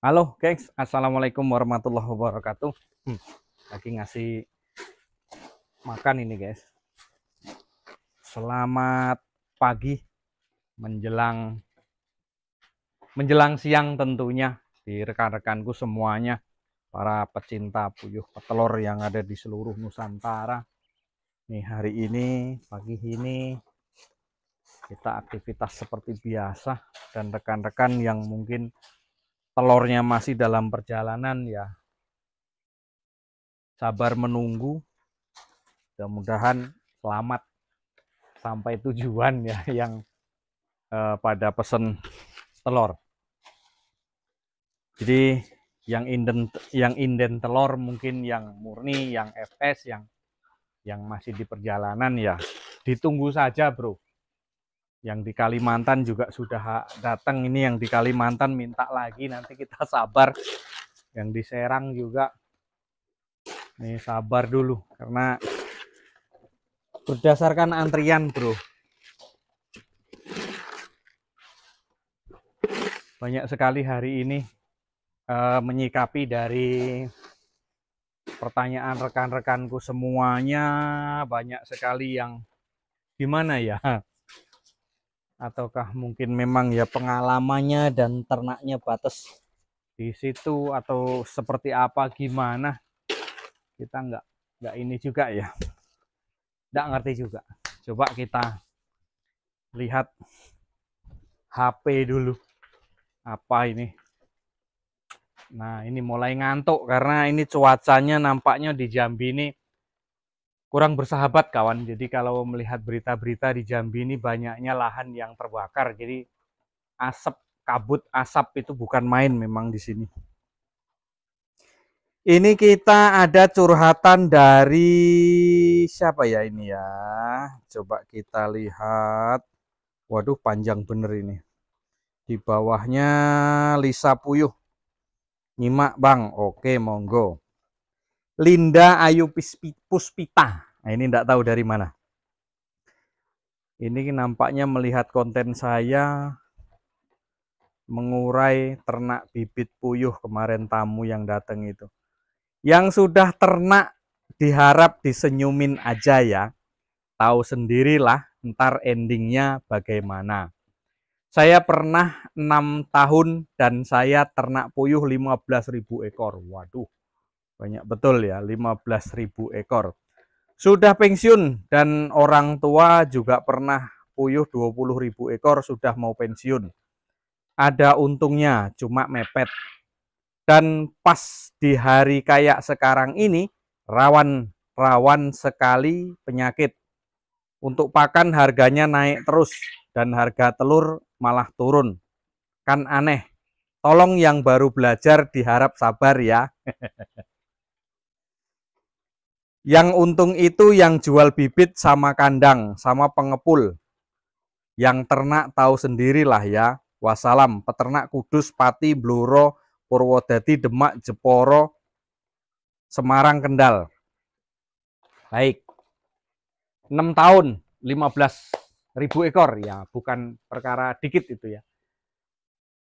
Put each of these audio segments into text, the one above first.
Halo gengs, Assalamualaikum warahmatullahi wabarakatuh. Lagi ngasih makan ini guys. Selamat pagi menjelang siang tentunya di rekan-rekanku semuanya, para pecinta puyuh petelur yang ada di seluruh Nusantara. Nih hari ini, pagi ini kita aktivitas seperti biasa, dan rekan-rekan yang mungkin telurnya masih dalam perjalanan ya sabar menunggu, mudah-mudahan selamat sampai tujuan ya yang pada pesen telur. Jadi yang inden telur mungkin yang murni, yang FS, yang masih di perjalanan ya ditunggu saja bro. Yang di Kalimantan juga sudah datang, ini yang di Kalimantan minta lagi, nanti kita sabar. Yang di Serang juga nih sabar dulu karena berdasarkan antrian bro. Banyak sekali hari ini menyikapi dari pertanyaan rekan-rekanku semuanya, banyak sekali yang gimana ya, ataukah mungkin memang ya pengalamannya dan ternaknya batas di situ atau seperti apa, gimana kita nggak ini juga ya, nggak ngerti juga. Coba kita lihat HP dulu apa ini. Nah ini mulai ngantuk karena ini cuacanya nampaknya di Jambi ini kurang bersahabat kawan. Jadi kalau melihat berita-berita di Jambi ini banyaknya lahan yang terbakar. Jadi asap, kabut asap itu bukan main memang di sini. Ini kita ada curhatan dari siapa ya ini ya? Coba kita lihat. Waduh panjang bener ini. Di bawahnya Lisa Puyuh. Nyimak bang, oke monggo. Linda Ayu Puspita. Nah ini enggak tahu dari mana. Ini nampaknya melihat konten saya mengurai ternak bibit puyuh kemarin, tamu yang datang itu. Yang sudah ternak diharap disenyumin aja ya. Tahu sendirilah ntar endingnya bagaimana. Saya pernah 6 tahun dan saya ternak puyuh 15.000 ekor. Waduh, banyak betul ya, 15.000 ekor. Sudah pensiun dan orang tua juga pernah puyuh 20.000 ekor sudah mau pensiun. Ada untungnya, cuma mepet. Dan pas di hari kayak sekarang ini, rawan sekali penyakit. Untuk pakan harganya naik terus dan harga telur malah turun. Kan aneh. Tolong yang baru belajar diharap sabar ya. Yang untung itu yang jual bibit sama kandang, sama pengepul. Yang ternak tahu sendirilah ya. Wassalam, peternak Kudus, Pati, Bluro, Purwodadi, Demak, Jeporo, Semarang, Kendal. Baik. 6 tahun, 15.000 ekor ya, bukan perkara dikit itu ya.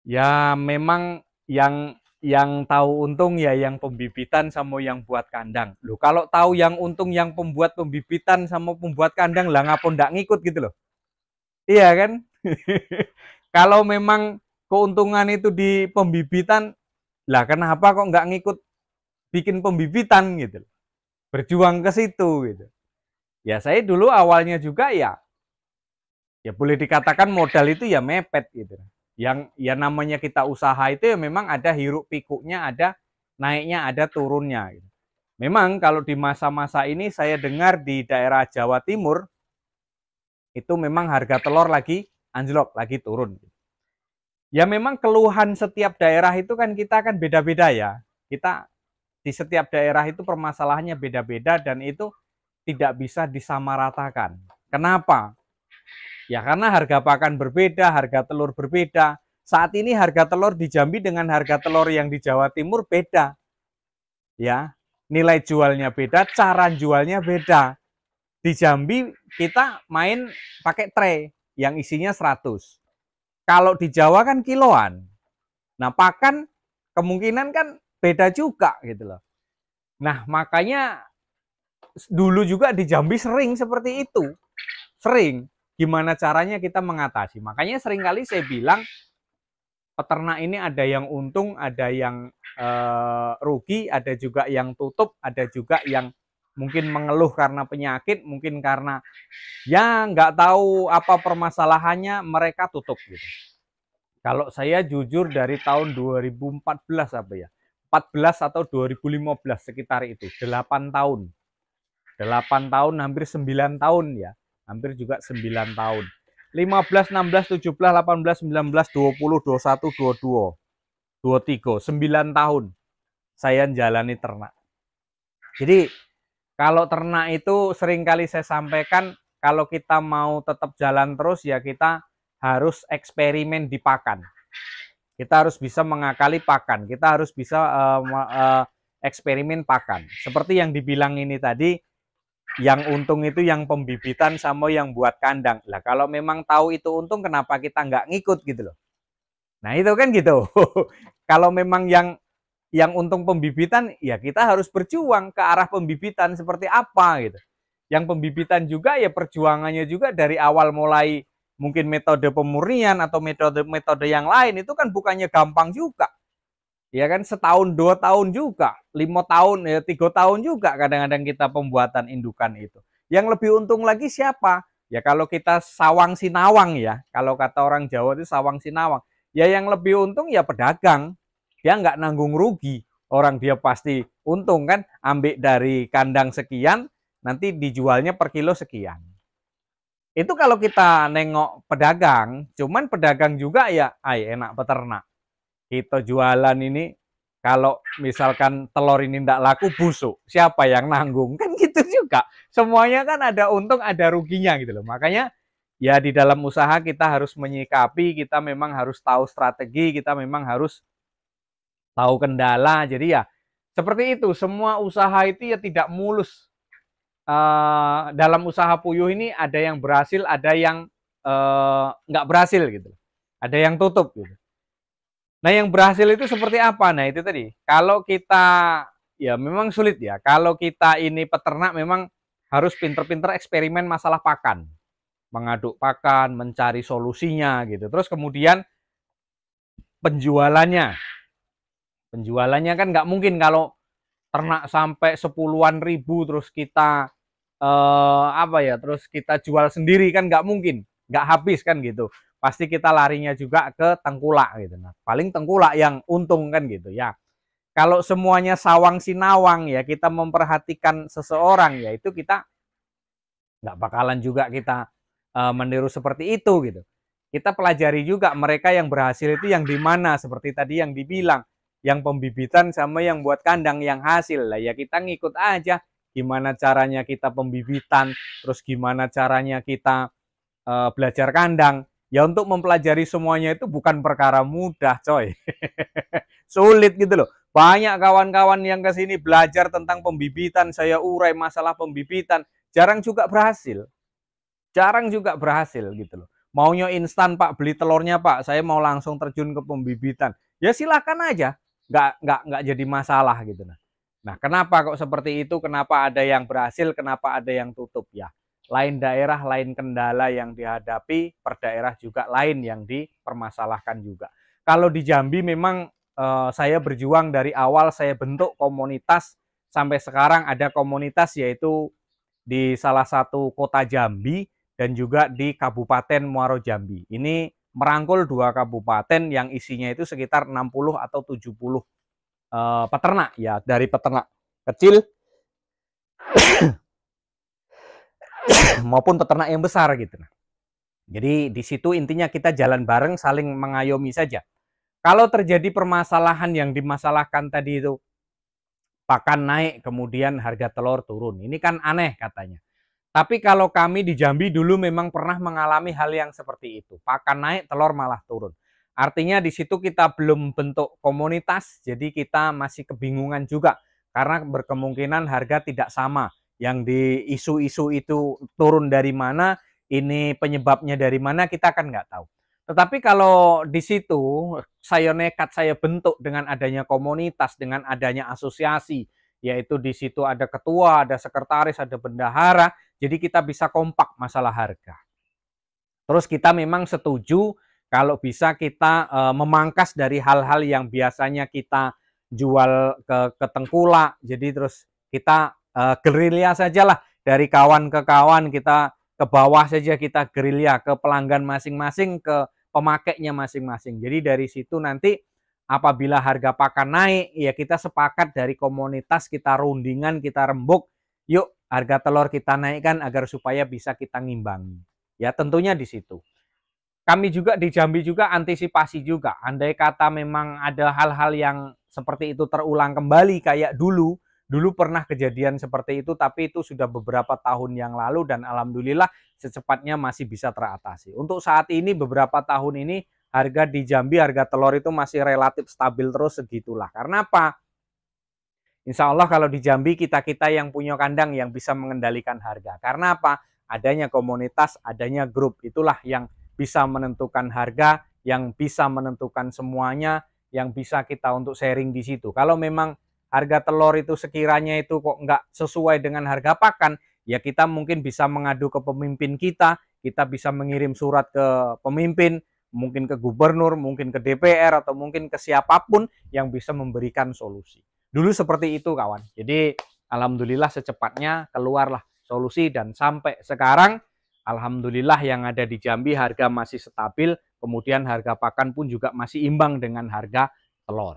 Ya memang yang tahu untung ya yang pembibitan sama yang buat kandang. Loh kalau tahu yang untung yang pembuat pembibitan sama pembuat kandang lah ngapa ndak ngikut gitu loh. Iya kan? Kalau memang keuntungan itu di pembibitan, lah kenapa kok nggak ngikut bikin pembibitan gitu. Berjuang ke situ gitu. Ya saya dulu awalnya juga ya boleh dikatakan modal itu ya mepet gitu. Yang ya namanya kita usaha itu ya memang ada hiruk pikuknya, ada naiknya, ada turunnya gitu. Memang kalau di masa-masa ini saya dengar di daerah Jawa Timur itu memang harga telur lagi anjlok, lagi turun. Ya memang keluhan setiap daerah itu kan kita kan beda-beda ya. Kita di setiap daerah itu permasalahannya beda-beda dan itu tidak bisa disamaratakan. Kenapa? Ya karena harga pakan berbeda, harga telur berbeda. Saat ini harga telur di Jambi dengan harga telur yang di Jawa Timur beda. Ya, nilai jualnya beda, cara jualnya beda. Di Jambi kita main pakai tray yang isinya 100. Kalau di Jawa kan kiloan. Nah, pakan kemungkinan kan beda juga gitu loh. Nah, makanya dulu juga di Jambi sering seperti itu. Sering. Gimana caranya kita mengatasi? Makanya seringkali saya bilang peternak ini ada yang untung, ada yang rugi, ada juga yang tutup, ada juga yang mungkin mengeluh karena penyakit, mungkin karena ya nggak tahu apa permasalahannya, mereka tutup gitu. Kalau saya jujur dari tahun 2014 apa ya, 14 atau 2015 sekitar itu, 8 tahun. 8 tahun, hampir 9 tahun ya, hampir juga 9 tahun. 15, 16, 17, 18, 19, 20, 21, 22, 23, 9 tahun saya jalani ternak. Jadi kalau ternak itu seringkali saya sampaikan, kalau kita mau tetap jalan terus ya kita harus eksperimen di pakan. Kita harus bisa mengakali pakan, kita harus bisa eksperimen pakan. Seperti yang dibilang ini tadi, yang untung itu yang pembibitan sama yang buat kandang. Lah kalau memang tahu itu untung, kenapa kita nggak ngikut gitu loh. Nah itu kan gitu. Kalau memang yang untung pembibitan, ya kita harus berjuang ke arah pembibitan seperti apa gitu. Yang pembibitan juga ya perjuangannya juga dari awal mulai mungkin metode pemurnian atau metode-metode yang lain itu kan bukannya gampang juga. Ya kan setahun 2 tahun juga, 5 tahun ya 3 tahun juga kadang-kadang kita pembuatan indukan itu. Yang lebih untung lagi siapa? Ya kalau kita sawang sinawang ya, kalau kata orang Jawa itu sawang sinawang. Ya yang lebih untung ya pedagang, dia nggak nanggung rugi. Orang dia pasti untung kan, ambil dari kandang sekian, nanti dijualnya per kilo sekian. Itu kalau kita nengok pedagang, cuman pedagang juga ya, enak peternak. Kita jualan ini, kalau misalkan telur ini tidak laku, busuk, siapa yang nanggung? Kan gitu juga. Semuanya kan ada untung, ada ruginya gitu loh. Makanya ya di dalam usaha kita harus menyikapi, kita memang harus tahu strategi, kita memang harus tahu kendala. Jadi ya seperti itu, semua usaha itu ya tidak mulus. Dalam usaha puyuh ini ada yang berhasil, ada yang nggak berhasil gitu. Ada yang tutup gitu. Nah, yang berhasil itu seperti apa? Nah, itu tadi. Kalau kita ya memang sulit ya. Kalau kita ini peternak memang harus pinter-pinter eksperimen masalah pakan. Mengaduk pakan, mencari solusinya gitu. Terus kemudian penjualannya. Penjualannya kan nggak mungkin kalau ternak sampai 10-an ribu terus kita terus kita jual sendiri kan nggak mungkin, nggak habis kan gitu. Pasti kita larinya juga ke tengkulak gitu. Nah, paling tengkulak yang untung kan gitu ya. Kalau semuanya sawang sinawang ya kita memperhatikan seseorang ya itu kita nggak bakalan juga kita meniru seperti itu gitu. Kita pelajari juga mereka yang berhasil itu yang di mana, seperti tadi yang dibilang, yang pembibitan sama yang buat kandang yang hasil lah ya kita ngikut aja gimana caranya kita pembibitan, terus gimana caranya kita belajar kandang. Ya untuk mempelajari semuanya itu bukan perkara mudah, coy. Sulit gitu loh. Banyak kawan-kawan yang kesini belajar tentang pembibitan, saya urai masalah pembibitan, jarang juga berhasil. Jarang juga berhasil gitu loh. Maunya instan Pak, beli telurnya Pak, saya mau langsung terjun ke pembibitan. Ya silakan aja, nggak jadi masalah gitu. Nah, kenapa kok seperti itu? Kenapa ada yang berhasil? Kenapa ada yang tutup ya? Lain daerah, lain kendala yang dihadapi, per daerah juga lain yang dipermasalahkan juga. Kalau di Jambi memang saya berjuang dari awal, saya bentuk komunitas, sampai sekarang ada komunitas yaitu di salah satu kota Jambi dan juga di Kabupaten Muaro Jambi. Ini merangkul 2 kabupaten yang isinya itu sekitar 60 atau 70 peternak ya, dari peternak kecil maupun peternak yang besar gitu. Jadi di situ intinya kita jalan bareng, saling mengayomi saja. Kalau terjadi permasalahan yang dimasalahkan tadi itu, pakan naik kemudian harga telur turun, ini kan aneh katanya. Tapi kalau kami di Jambi dulu memang pernah mengalami hal yang seperti itu. Pakan naik, telur malah turun. Artinya di situ kita belum bentuk komunitas, jadi kita masih kebingungan juga. Karena berkemungkinan harga tidak sama. Yang di isu-isu itu turun dari mana, ini penyebabnya dari mana, kita kan nggak tahu. Tetapi kalau di situ saya nekat, saya bentuk dengan adanya komunitas, dengan adanya asosiasi, yaitu di situ ada ketua, ada sekretaris, ada bendahara, jadi kita bisa kompak masalah harga. Terus kita memang setuju kalau bisa kita memangkas dari hal-hal yang biasanya kita jual ke tengkulak. Jadi terus kita gerilya sajalah, dari kawan ke kawan, kita ke bawah saja, kita gerilya ke pelanggan masing-masing, ke pemakainya masing-masing. Jadi dari situ nanti apabila harga pakan naik, ya kita sepakat dari komunitas, kita rundingan, kita rembuk, yuk harga telur kita naikkan agar supaya bisa kita ngimbangi. Ya tentunya di situ. Kami juga di Jambi juga antisipasi juga. Andai kata memang ada hal-hal yang seperti itu terulang kembali kayak dulu. Dulu pernah kejadian seperti itu, tapi itu sudah beberapa tahun yang lalu dan alhamdulillah secepatnya masih bisa teratasi. Untuk saat ini beberapa tahun ini harga di Jambi, harga telur itu masih relatif stabil terus segitulah. Karena apa? Insya Allah kalau di Jambi kita-kita yang punya kandang yang bisa mengendalikan harga. Karena apa? Adanya komunitas, adanya grup. Itulah yang bisa menentukan harga, yang bisa menentukan semuanya, yang bisa kita untuk sharing di situ. Kalau memang harga telur itu sekiranya itu kok nggak sesuai dengan harga pakan, ya kita mungkin bisa mengadu ke pemimpin kita bisa mengirim surat ke pemimpin, mungkin ke gubernur, mungkin ke DPR, atau mungkin ke siapapun yang bisa memberikan solusi. Dulu seperti itu kawan. Jadi alhamdulillah secepatnya keluarlah solusi dan sampai sekarang alhamdulillah yang ada di Jambi harga masih stabil, kemudian harga pakan pun juga masih imbang dengan harga telur.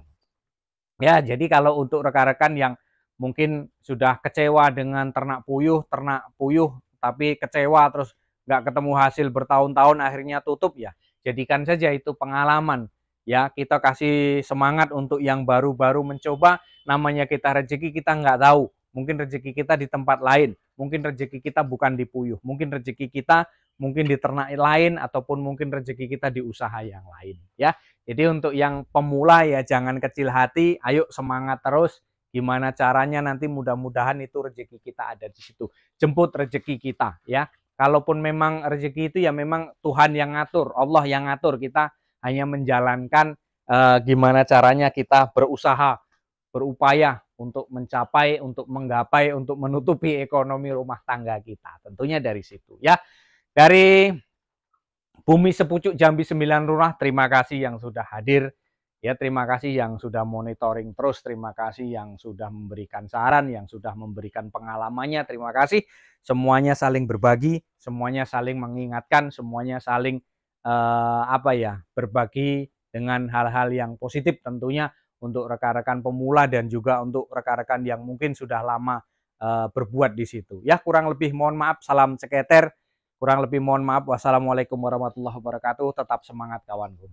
Ya, jadi kalau untuk rekan-rekan yang mungkin sudah kecewa dengan ternak puyuh tapi kecewa terus nggak ketemu hasil bertahun-tahun akhirnya tutup, ya jadikan saja itu pengalaman. Ya, kita kasih semangat untuk yang baru-baru mencoba, namanya kita rezeki kita nggak tahu. Mungkin rezeki kita di tempat lain, mungkin rezeki kita bukan di puyuh, mungkin rezeki kita mungkin di ternak lain, ataupun mungkin rezeki kita di usaha yang lain. Ya, jadi untuk yang pemula ya jangan kecil hati, ayo semangat terus. Gimana caranya nanti mudah-mudahan itu rezeki kita ada di situ. Jemput rezeki kita ya. Kalaupun memang rezeki itu ya memang Tuhan yang ngatur, Allah yang ngatur, kita hanya menjalankan gimana caranya kita berusaha, berupaya untuk mencapai, untuk menggapai, untuk menutupi ekonomi rumah tangga kita. Tentunya dari situ ya. Dari Bumi Sepucuk Jambi 9 Lurah, terima kasih yang sudah hadir. Ya, terima kasih yang sudah monitoring terus, terima kasih yang sudah memberikan saran, yang sudah memberikan pengalamannya, terima kasih. Semuanya saling berbagi, semuanya saling mengingatkan, semuanya saling berbagi dengan hal-hal yang positif tentunya untuk rekan-rekan pemula dan juga untuk rekan-rekan yang mungkin sudah lama berbuat di situ. Ya, kurang lebih mohon maaf, salam ceketer. Kurang lebih mohon maaf. Wassalamualaikum warahmatullahi wabarakatuh. Tetap semangat kawanku.